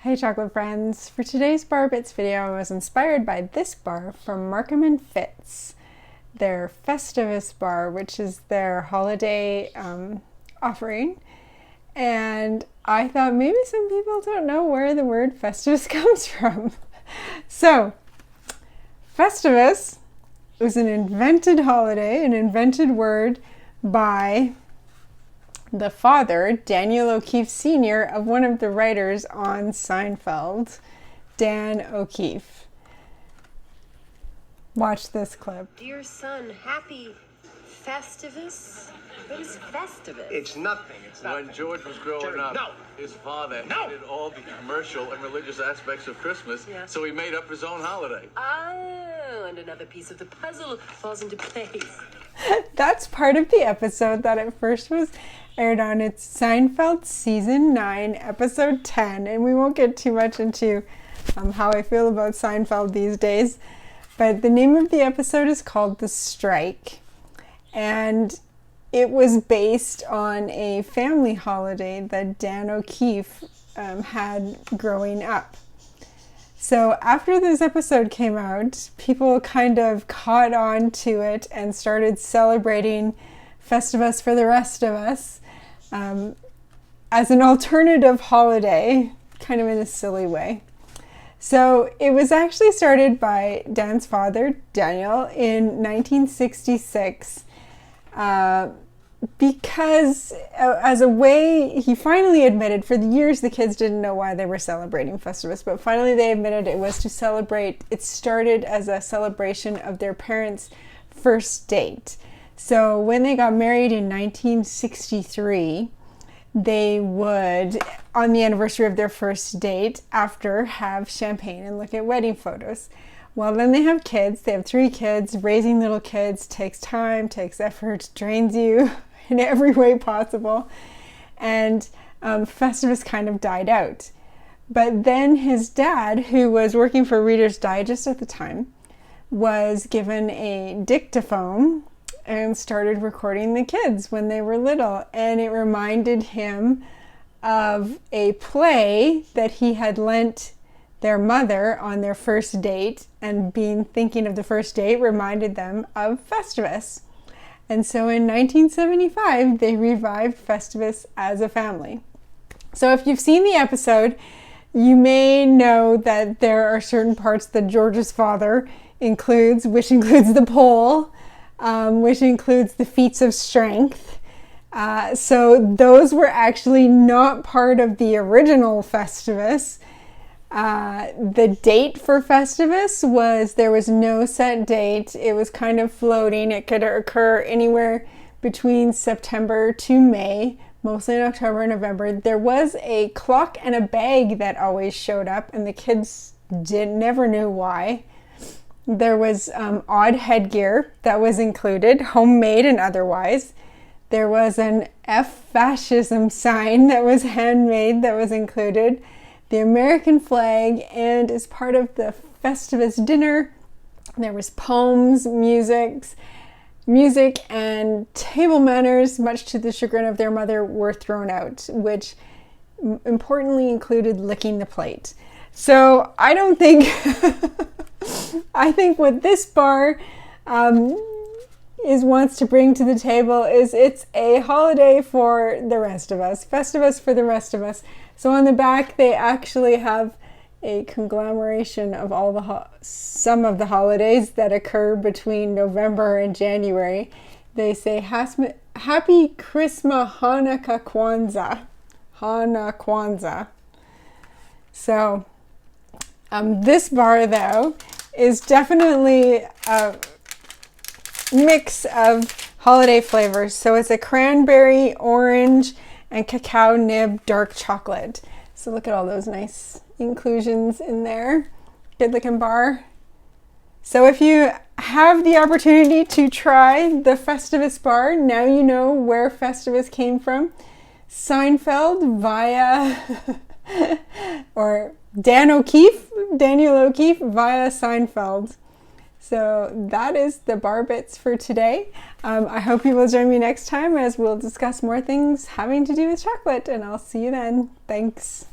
Hey chocolate friends! For today's Bar Bits video, I was inspired by this bar from Markham & Fitz, their Festivus bar, which is their holiday offering. And I thought maybe some people don't know where the word Festivus comes from. So, Festivus was an invented holiday, an invented word by the father, Daniel O'Keefe Sr., of one of the writers on Seinfeld, Dan O'Keefe. Watch this clip. Dear son, happy Festivus? What is Festivus? It's nothing. It's nothing. When George was growing Jerry, up, no. his father No. hated all the commercial and religious aspects of Christmas, Yeah. so he made up his own holiday. Oh, and another piece of the puzzle falls into place. That's part of the episode that at first was aired on. It's Seinfeld Season 9, Episode 10, and we won't get too much into how I feel about Seinfeld these days, but the name of the episode is called The Strike, and it was based on a family holiday that Dan O'Keefe had growing up. So after this episode came out, people kind of caught on to it and started celebrating Festivus for the rest of us as an alternative holiday, kind of in a silly way. So it was actually started by Dan's father, Daniel, in 1966 because as a way, he finally admitted, for the years the kids didn't know why they were celebrating Festivus, but finally they admitted it was to celebrate. It started as a celebration of their parents' first date. So when they got married in 1963, they would, on the anniversary of their first date, after have champagne and look at wedding photos. Well, then they have kids. They have 3 kids. Raising little kids takes time, takes effort, drains you in every way possible. And Festivus kind of died out. But then his dad, who was working for Reader's Digest at the time, was given a dictaphone and started recording the kids when they were little. And it reminded him of a play that he had lent their mother on their first date, and thinking of the first date reminded them of Festivus. And so in 1975, they revived Festivus as a family. So if you've seen the episode, you may know that there are certain parts that George's father includes, which includes the pole, which includes the feats of strength. So those were actually not part of the original Festivus. The date for Festivus there was no set date. It was kind of floating. It could occur anywhere between September to May, mostly in October and November. There was a clock and a bag that always showed up, and the kids never knew why. There was odd headgear that was included, homemade and otherwise. There was an F fascism sign that was handmade that was included. The American flag, and as part of the Festivus dinner, there was poems, music, and table manners, much to the chagrin of their mother, were thrown out, which importantly included licking the plate. So I don't think, I think what this bar wants to bring to the table is it's a holiday for the rest of us, Festivus for the rest of us. So on the back, they actually have a conglomeration of some of the holidays that occur between November and January. They say Happy Christmas, Hanukkah, Kwanzaa. So this bar, though, is definitely a mix of holiday flavors. So it's a cranberry, orange, and cacao nib dark chocolate. So look at all those nice inclusions in there. Good looking bar. So if you have the opportunity to try the Festivus bar, now you know where Festivus came from. Seinfeld via or Daniel O'Keefe via Seinfeld. So that is the bar bits for today. I hope you will join me next time as we'll discuss more things having to do with chocolate, and I'll see you then. Thanks.